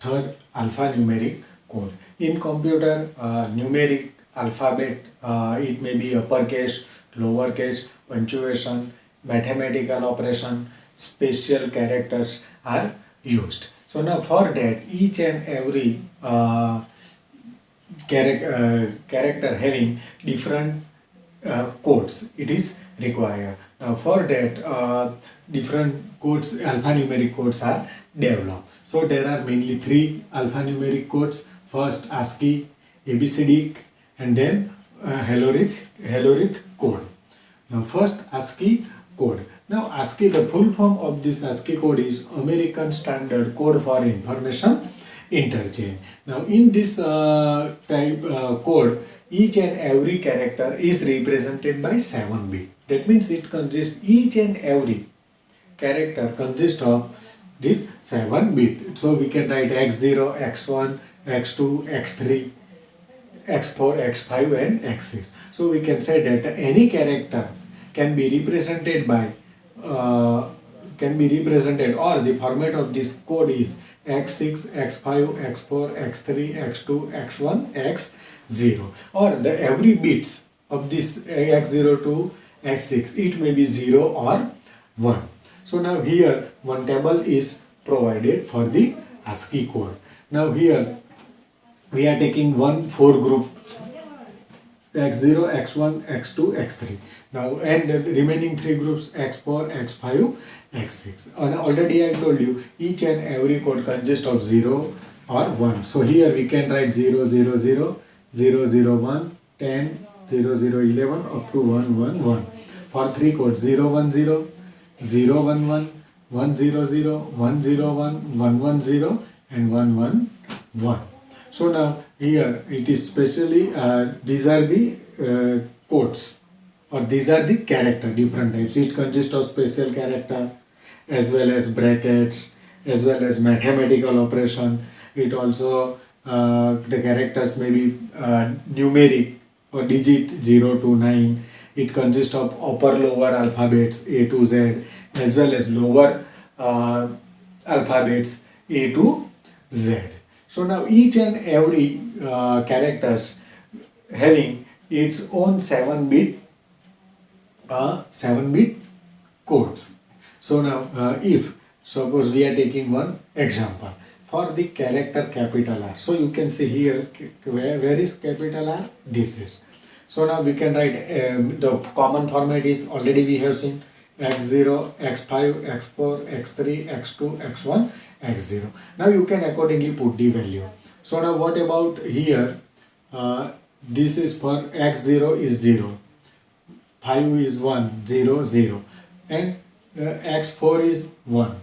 Third, alphanumeric code. In computer, numeric alphabet, it may be uppercase, lowercase, punctuation, mathematical operation, special characters are used. So now for that, each and every character having different codes, it is required. Now for that, different codes, alphanumeric codes are developed. So there are mainly three alphanumeric codes. First ASCII, ABCDic, and then Halorith code. Now first ASCII code. Now ASCII, the full form of this ASCII code is American Standard Code for Information Interchange. Now in this code, each and every character is represented by 7 bits. That means it consists, each and every character consists of this 7 bit. So we can write x0, x1, x2, x3, x4, x5 and x6. So we can say that any character can be represented by or the format of this code is x6, x5, x4, x3, x2, x1, x0, or the every bits of this x0 to x6, it may be 0 or 1. So now here one table is provided for the ASCII code. Now here we are taking 4 groups, x0, x1, x2, x3. Now and the remaining 3 groups, x4, x5, x6. And already I told you each and every code consists of 0 or 1. So here we can write 0, 0, 0, 0, 0, 1, 10, 0, 0, 11 up to 1, 1, 1. For 3 codes, 0, 1, 0, 0, 1, 1, 1, 0, 0, 1, 0, 1, 1, 1, 0 and 1, 1, 1. So now here it is specially, these are the codes, or these are the character, different types. It consists of special character as well as brackets, as well as mathematical operation. It also, the characters may be numeric or digit 0 to 9. It consists of upper lower alphabets A to Z, as well as lower alphabets A to Z. So now each and every characters having its own 7 bit codes. So now if suppose we are taking one example for the character capital R. So you can see here, where is capital R? This is. So now we can write, the common format is already we have seen, x0, x5, x4, x3, x2, x1, x0. Now you can accordingly put the value. So now what about here? This is for x0 is 0, 5 is 1, 0, 0, and x4 is 1,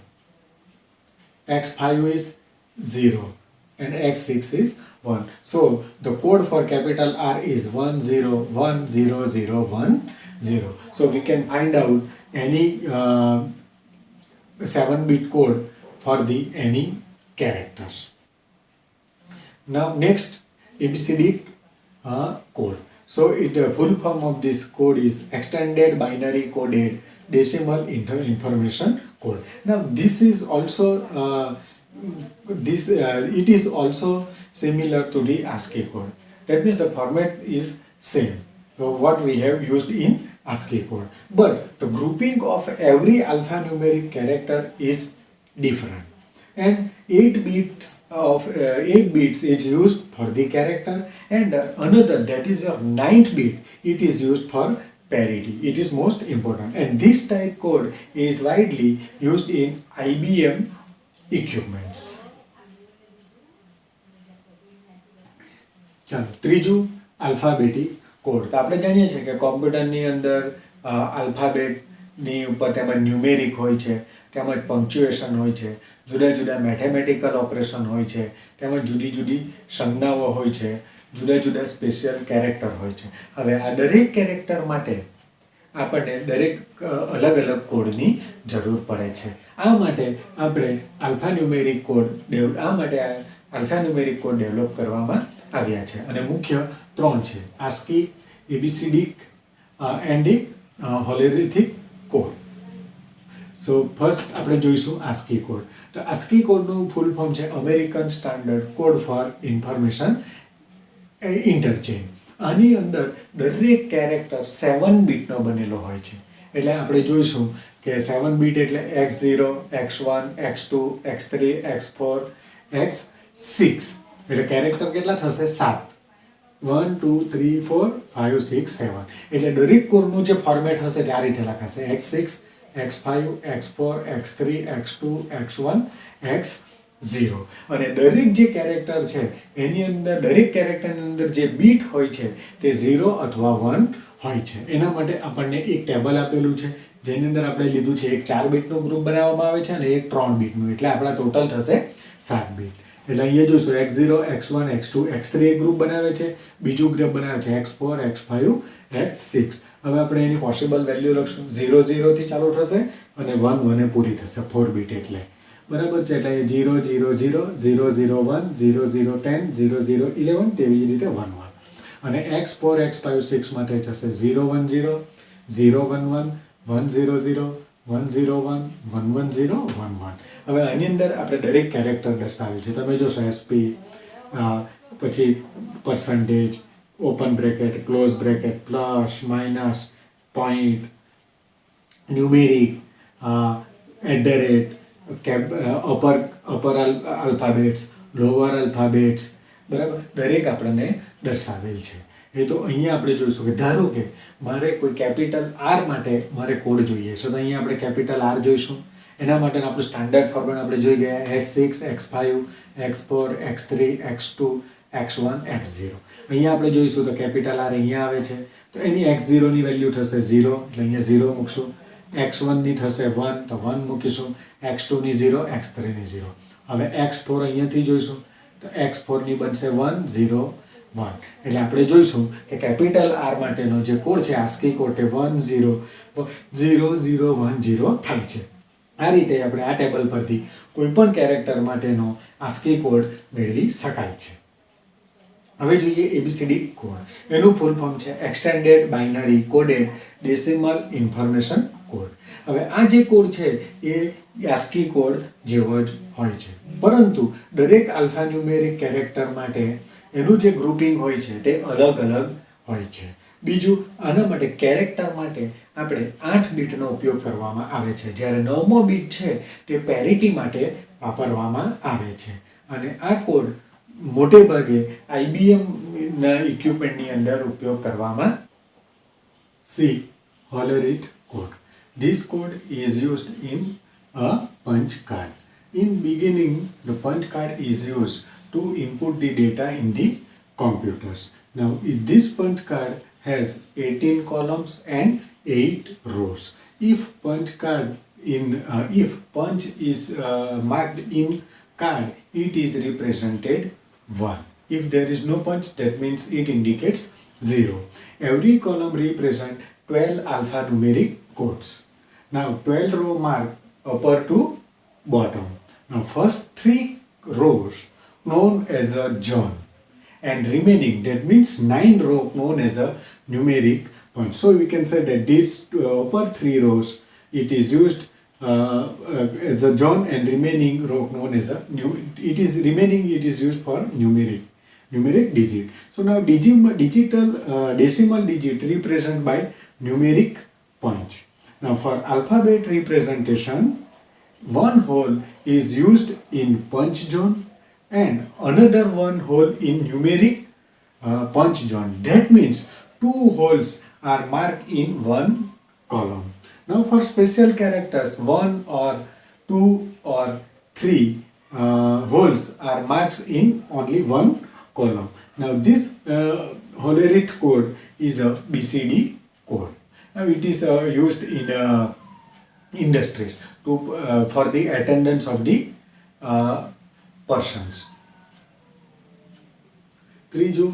x5 is 0, and x6 is 1. So the code for capital R is 1, 0, 1, 0, 0, 1, 0. So we can find out any 7-bit code for the any characters. Now next, ABCDic code. So the full form of this code is Extended Binary Coded Decimal Information Code. Now this is also it is also similar to the ASCII code. That means the format is same, so what we have used in ASCII code, but the grouping of every alphanumeric character is different, and 8 bits is used for the character, and another, that is your 9th bit, it is used for parity. It is most important, and this type code is widely used in IBM equipments. ચાલો ત્રીજું alphabetic code. તો આપણે જાણીએ છીએ કે કોમ્પ્યુટરની અંદર આલ્ફાબેટની ઉપર તેમજ ન્યુમેરિક હોય છે, તેમજ પંક્ચ્યુએશન હોય છે, જુદા જુદા મેથેમેટિકલ ઓપરેશન હોય છે, તેમજ જુદી જુદી સંજ્ઞાઓ હોય છે, જુદા જુદા સ્પેશિયલ કેરેક્ટર હોય છે. હવે આ દરેક કેરેક્ટર માટે આપણને દરેક અલગ અલગ કોડની જરૂર પડે છે. આ માટે આપણે આલ્ફાન્યુમેરિક કોડ ડેવલપ કરવામાં આવ્યા છે, અને મુખ્ય 3 છે: ASCII, ABCDic and the Holorithic code. So first આપણે જોઈશું ASCII કોડ. તો ASCII કોડનું ફૂલ ફોર્મ છે American standard code four information interchange. આની અંદર દરેક કેરેક્ટર 7 બીટનો બનેલો હોય છે. એટલે આપણે જોઈશું કે 7 બીટ એટલે x0, x1, x2, x3, x4, x6. એટલે કેરેક્ટર કેટલા થશે? 7. 1 2 3 4 5 6 7. એટલે દરેક કોડનું જે ફોર્મેટ હશે તે આ રીતે લખાશે: x6, x5, x4, x3, x2, x1, x0. અને દરેક જે કેરેક્ટર છે એની અંદર દરેક કેરેક્ટરની અંદર જે બીટ હોય છે તે 0 અથવા 1 હોય છે. એના માટે આપણને એક ટેબલ આપેલું છે જેની અંદર આપણે લીધું છે એક 4 બીટનું ગ્રુપ બનાવવામાં આવે છે અને એક 3 બીટનું. એટલે આપણા ટોટલ થશે 7 બીટ. એટલે અહીંયા જોઈશું x0, x1, x2, x3 એક ગ્રુપ બનાવે છે, બીજું ગ્રુપ બનાવે છે x4, x5, x6. હવે આપણે એની પોસિબલ વેલ્યુ લખશું. 0 0 થી ચાલુ થશે અને 1 1 એ પૂરી થશે 4 બીટ એટલે. બરાબર છે. એટલે 0 0 0 0 0 1 0 0 10 0 0 11 તેવી જ રીતે 1 1. અને x4, x5, 6 માટે થશે 0 1 0 0 1 1 1 0 0 1 0 1 1 1 0 1 1. હવે આની અંદર આપણે દરેક કેરેક્ટર દર્શાવ્યું છે. તમે જોશો SP, પછી percentage, open bracket, close bracket, plus, minus, point, numeric, upper alphabets, lower alphabets, બરાબર, દરેક આપણને દર્શાવેલ છે. એ તો અહીંયા આપણે જોઈશું કે ધારો કે મારે કોઈ કેપિટલ R માટે મારે કોડ જોઈએ છે, તો અહીંયા આપણે કેપિટલ R જોઈશું. એના માટેનું આપણું સ્ટાન્ડર્ડ ફોર્મેટ આપણે જોઈ ગયા: x6, x5, x4, x3, x2, x1, x0. અહીંયા આપણે જોઈશું તો કેપિટલ R અહીંયા આવે છે, તો એની x0 ની વેલ્યુ થશે 0, એટલે અહીંયા 0 મૂકશું. x1 ની થશે 1, તો 1 મૂકીશું. x2 ની 0, x3 ની 0. હવે x4 અહીંયાથી જોઈશું તો x4 ની બનશે 1 0 1. એટલે આપણે જોઈશું કે કેપિટલ R માટેનો જે કોડ છે ASCII કોડ તે 1 0 0 0 1 0 થાય છે. આ રીતે આપણે આ ટેબલ પરથી કોઈ પણ કેરેક્ટર માટેનો ASCII કોડ મેળવી શકાય છે. હવે જોઈએ ABCD કોડ. એનું ફૂલ ફોર્મ છે extended binary coded decimal information code. હવે આ જે કોડ છે એ ASCII કોડ જેવો જ હોય છે, પરંતુ દરેક આલ્ફાન્યુમેરિક કેરેક્ટર માટે એનું જે ગ્રુપિંગ હોય છે તે અલગ અલગ હોય છે. બીજું, આના માટે કેરેક્ટર માટે આપણે 8 બીટનો ઉપયોગ કરવામાં આવે છે, જ્યારે 9મો બીટ છે તે પેરિટી માટે વાપરવામાં આવે છે. અને આ કોડ મોટે ભાગે IBM ના ઇક્વિપમેન્ટની અંદર ઉપયોગ કરવામાં. C. Hollerith code. This code is used in a punch card. In beginning, the punch card is used to input the data in the computers. Now, this punch card has 18 columns and 8 rows. If punch is marked in card, it is represented 1. If there is no punch, that means it indicates 0. Every column represents 12 alphanumeric codes. Now 12 row mark upper to bottom. Now first 3 rows known as a zone, and remaining, that means 9 row known as a numeric point. So we can say that these upper 3 rows it is used as a zone, and remaining row known as a it is used for numeric digit. So now decimal digit represented by numeric point. Now for alphabet representation, one hole is used in punch zone and another one hole in numeric punch zone. That means 2 holes are marked in one column. Now for special characters, 1 or 2 or 3 holes are marked in only one column. Now this Hollerith code is a BCD code. Now it is used in industries for the attendance of the persons. ત્રીજું,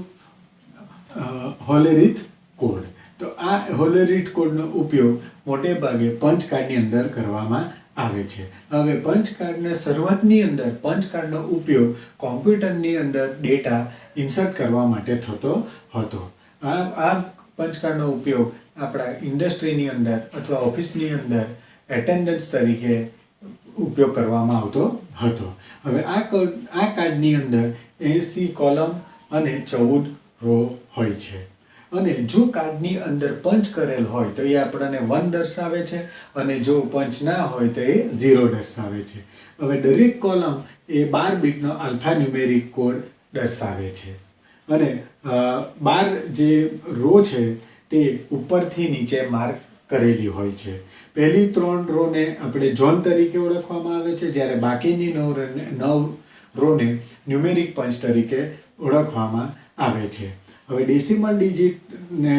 Hollerith code. તો આ Hollerith કોડનો ઉપયોગ મોટે ભાગે પંચ કાર્ડની અંદર કરવામાં આવે છે. હવે પંચ કાર્ડના શરૂઆતની અંદર પંચ કાર્ડનો ઉપયોગ કોમ્પ્યુટરની અંદર ડેટા ઇન્સર્ટ કરવા માટે થતો હતો. આ પંચ કાર્ડનો ઉપયોગ આપણા ઇન્ડસ્ટ્રીની અંદર અથવા ઓફિસની અંદર એટેન્ડન્સ તરીકે ઉપયોગ કરવામાં આવતો હતો. હવે આ કાર્ડની અંદર 80 કોલમ અને 14 રો હોય છે. અને જો કાર્ડની અંદર પંચ કરેલ હોય તો એ આપણને 1 દર્શાવે છે અને જો પંચ ના હોય તો એ 0 દર્શાવે છે. હવે દરેક કોલમ એ 12 બીટનો આલ્ફા ન્યુમેરિક કોડ દર્શાવે છે. અને 12 જે રો છે તે ઉપરથી નીચે માર્ક કરેલી હોય છે. પહેલી 3 રોને આપણે ઝોન તરીકે ઓળખવામાં આવે છે, જ્યારે બાકીની 9 રોને ન્યુમેરિક પંચ તરીકે ઓળખવામાં આવે છે. હવે ડેસિમલ ડિજિટને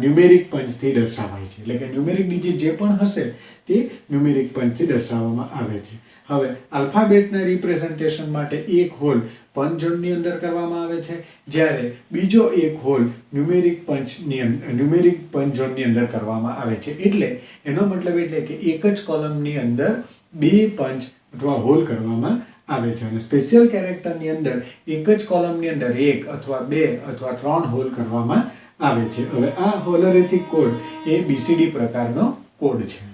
ન્યુમેરિક પંચથી દર્શાવાય છે, એટલે કે ન્યુમેરિક ડિજિટ જે પણ હશે તે ન્યુમેરિક પંચથી દર્શાવવામાં આવે છે. હવે આલ્ફાબેટના રિપ્રેઝન્ટેશન માટે એક હોલ પંચ ઝોનની અંદર કરવામાં આવે છે, જ્યારે બીજો એક હોલ ન્યુમેરિક પંચ ઝોનની અંદર કરવામાં આવે છે. એટલે એનો મતલબ એટલે કે એક જ કોલમની અંદર 2 પંચ અથવા હોલ કરવામાં આવે છે. અને સ્પેશિયલ કેરેક્ટરની અંદર એક જ કોલમની અંદર 1 અથવા 2 અથવા 3 હોલ કરવામાં આવે છે. હવે આ હોલોરેથિક કોડ એ BCD પ્રકારનો કોડ છે.